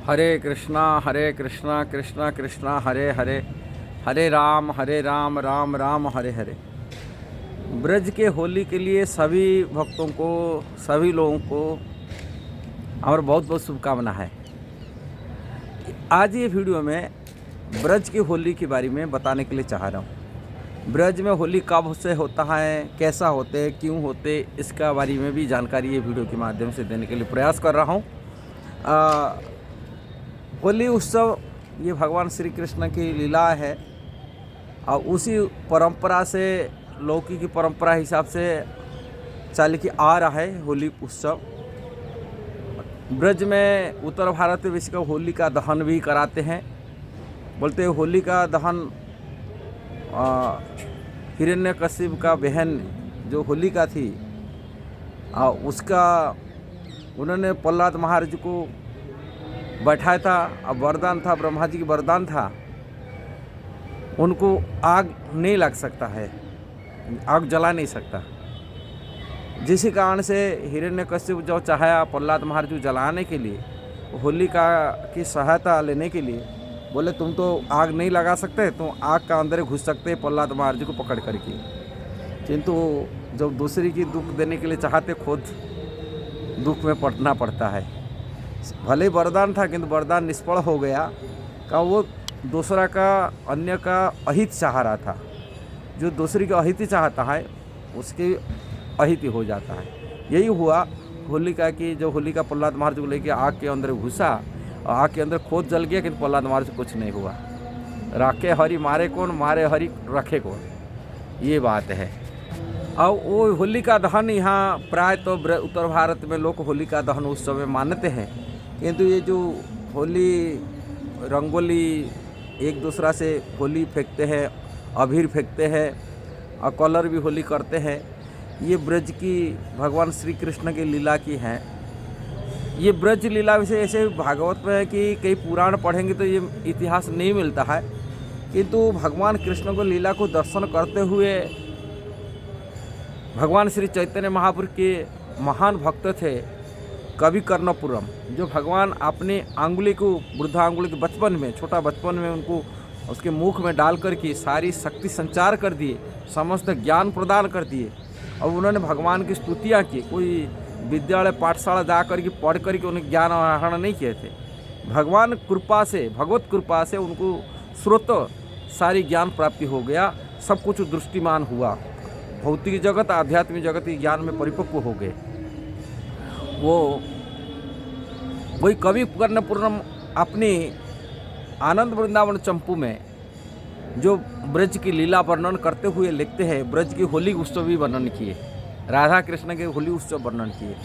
हरे कृष्णा कृष्णा कृष्णा हरे हरे, हरे राम राम राम हरे हरे। ब्रज के होली के लिए सभी भक्तों को, सभी लोगों को हमारा बहुत बहुत शुभकामना है। आज ये वीडियो में ब्रज की होली के बारे में बताने के लिए चाह रहा हूँ। ब्रज में होली कब से होता है, कैसा होते, क्यों होते, इसका बारे में भी जानकारी ये वीडियो के माध्यम से देने के लिए प्रयास कर रहा हूँ। होली उत्सव ये भगवान श्री कृष्ण की लीला है और उसी परंपरा से, लौकिक की परंपरा हिसाब से चल के आ रहा है होली उत्सव। ब्रज में उत्तर भारत में विशेषकर होली का दहन भी कराते हैं। बोलते हैं होली का दहन हिरण्यकशिप का बहन जो होलिका थी, उसका उन्होंने प्रहलाद महाराज को बैठाया था। अब वरदान था, ब्रह्मा जी की वरदान था, उनको आग नहीं लग सकता है, आग जला नहीं सकता। जिस कारण से हिरण्यकशिप जो चाहा प्रहलाद महाराज को जलाने के लिए, होलिका की सहायता लेने के लिए, बोले तुम तो आग नहीं लगा सकते, तुम आग का अंदर घुस सकते प्रहलाद महाराज को पकड़ करके। किंतु जब दूसरी की दुख देने के लिए चाहते, खुद दुख में पड़ना पड़ता है। भले वरदान था किंतु वरदान निष्फल हो गया का वो दूसरा का, अन्य का अहित चाह रहा था। जो दूसरी का अहित चाहता है उसकी अहित हो जाता है। यही हुआ होलिका की। जो होलिका प्रहलाद महाराज को लेकर आग के अंदर घुसा और आग के अंदर खोद जल गया, किंतु प्रहलाद महाराज को कुछ नहीं हुआ। राखे हरि मारे कौन, मारे हरि रखे कौन, ये बात है। और वो होलिका दहन यहाँ प्राय तो उत्तर भारत में लोग होलिका दहन उत्सव में मानते हैं। किंतु ये जो होली रंगोली एक दूसरा से होली फेंकते हैं, अबीर फेंकते हैं और कलर भी होली करते हैं, ये ब्रज की भगवान श्री कृष्ण की लीला की हैं। ये ब्रज लीला वैसे ऐसे भागवत में है कि कई पुराण पढ़ेंगे तो ये इतिहास नहीं मिलता है। किंतु भगवान कृष्ण को लीला को दर्शन करते हुए भगवान श्री चैतन्य महाप्रभु के महान भक्त थे कवि कर्णपुरम, जो भगवान अपनी आंगुली को, वृद्धा आंगुली के बचपन में, छोटा बचपन में उनको उसके मुख में डाल कर के सारी शक्ति संचार कर दिए, समस्त ज्ञान प्रदान कर दिए। और उन्होंने भगवान की स्तुतियाँ की। कोई विद्यालय पाठशाला जा कर के पढ़ कर के उन्हें ज्ञान आहरण नहीं किए थे। भगवान कृपा से, भगवत कृपा से उनको स्रोत सारी ज्ञान प्राप्ति हो गया, सब कुछ दृष्टिमान हुआ। भौतिक जगत, आध्यात्मिक जगत के ज्ञान में परिपक्व हो गए। वही कवि कर्णपुरम अपनी आनंद वृंदावन चंपू में जो ब्रज की लीला वर्णन करते हुए लिखते हैं, ब्रज की होली उत्सव भी वर्णन किए, राधा कृष्ण के होली उत्सव वर्णन किए।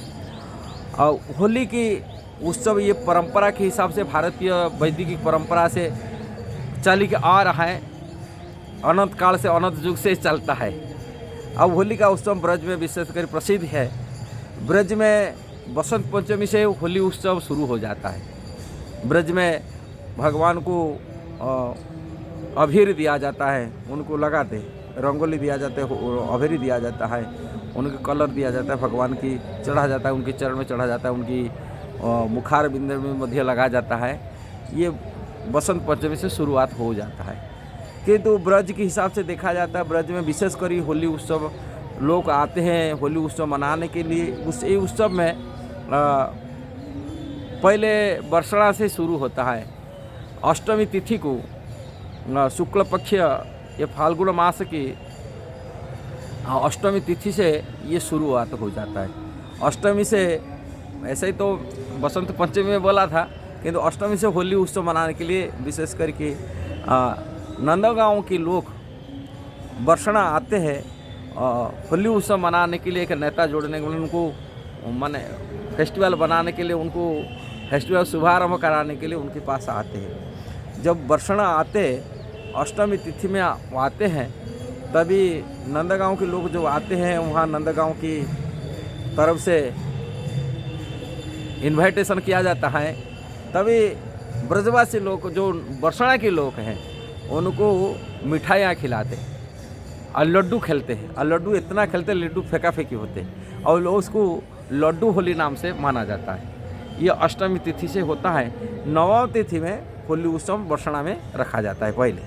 और होली की उत्सव ये परंपरा के हिसाब से, भारतीय वैदिक परंपरा से चल के आ रहा है, अनंत काल से, अनंत युग से चलता है। अब होली का उत्सव ब्रज में विशेषकर प्रसिद्ध है। ब्रज में बसंत पंचमी से होली उत्सव शुरू हो जाता है। ब्रज में भगवान को अबीर दिया जाता है, उनको लगाते, रंगोली दिया जाता है, अबीर दिया जाता है, उनके कलर दिया जाता है, भगवान की चढ़ा जाता है, उनके चरण में चढ़ा जाता है, उनकी मुखार बिंद में मध्य लगा जाता है। ये बसंत पंचमी से शुरुआत हो जाता है। किंतु ब्रज के हिसाब से देखा जाता है, ब्रज में विशेषकर होली उत्सव लोग आते हैं होली उत्सव मनाने के लिए। उस उत्सव में पहले वर्षणा से शुरू होता है। अष्टमी तिथि को, शुक्ल पक्ष ये फाल्गुन मास की अष्टमी तिथि से ये शुरुआत हो जाता है। अष्टमी से, ऐसे ही तो बसंत पंचमी में बोला था, किंतु अष्टमी से होली उत्सव मनाने के लिए विशेष करके नंदगांव के लोग वर्षणा आते हैं होली उत्सव मनाने के लिए। एक नेता जोड़ने के लिए, उनको माने फेस्टिवल बनाने के लिए, उनको फेस्टिवल शुभारंभ कराने के लिए उनके पास आते हैं। जब वर्षणा आते, अष्टमी तिथि में आते हैं, तभी नंदगांव के लोग जो आते हैं, वहाँ नंदगांव की तरफ से इन्विटेशन किया जाता है। तभी ब्रजवासी लोग जो वर्षणा के लोग हैं उनको मिठाइयाँ खिलाते हैं और लड्डू खेलते हैं। और लड्डू इतना खेलते हैं, लड्डू फेंका फेंकी होते हैं, और उसको लड्डू होली नाम से माना जाता है। ये अष्टमी तिथि से होता है। नवम तिथि में होली उत्सव बरसना में रखा जाता है। पहले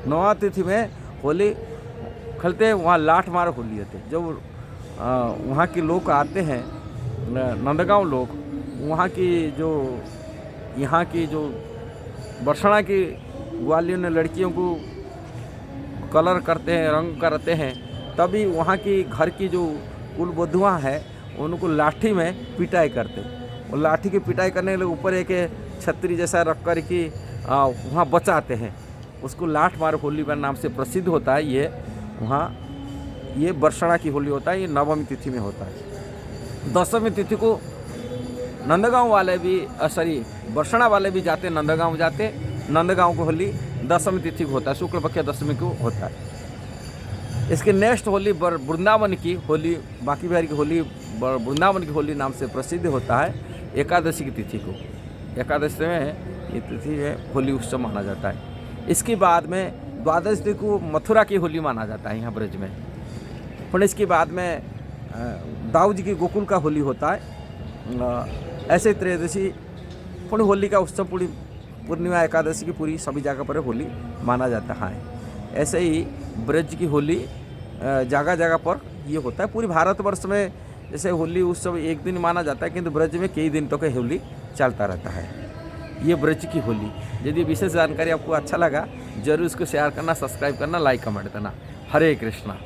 नवम तिथि में होली खेलते हैं, वहाँ लाठ मार होली होते हैं। जब वहाँ के लोग आते हैं, नंदगांव लोग, वहाँ की जो यहाँ की जो बरसना की ग्वालियों ने लड़कियों को कलर करते हैं, रंग करते हैं, तभी वहाँ की घर की जो कुल बधुआ है उनको लाठी में पिटाई करते। और लाठी की पिटाई करने के लिए ऊपर एक छतरी जैसा रख कर कि वहाँ बचाते हैं। उसको लाठ मार होली का नाम से प्रसिद्ध होता है। ये वहाँ ये बरसना की होली होता है। ये नवमी तिथि में होता है। दसवीं तिथि को नंदगांव वाले भी बरसना वाले भी जाते, नंदगांव जाते। नंदगांव को होली दसवीं तिथि को होता है, शुक्ल पक्ष दशमी को होता है। इसके नेक्स्ट होली वृंदावन की होली, बाकी बिहार की होली वृंदावन की होली नाम से प्रसिद्ध होता है। एकादशी की तिथि को, एकादशी में ये तिथि में होली उत्सव माना जाता है। इसके बाद में द्वादश तिथि को मथुरा की होली माना जाता है यहाँ ब्रज में। फिर इसके बाद में दाऊ जी की गोकुल का होली होता है। ऐसे त्रयोदशी पूर्ण होली का उत्सव पूरी पूर्णिमा एकादशी की पूरी सभी जगह पर होली माना जाता है। ऐसे ही ब्रज की होली जगह जगह पर ये होता है। पूरी भारतवर्ष में जैसे होली उत्सव एक दिन माना जाता है, किंतु ब्रज में कई दिन तक होली चलता रहता है। ये ब्रज की होली। यदि विशेष जानकारी आपको अच्छा लगा, जरूर इसको शेयर करना, सब्सक्राइब करना, लाइक कमेंट करना। हरे कृष्णा।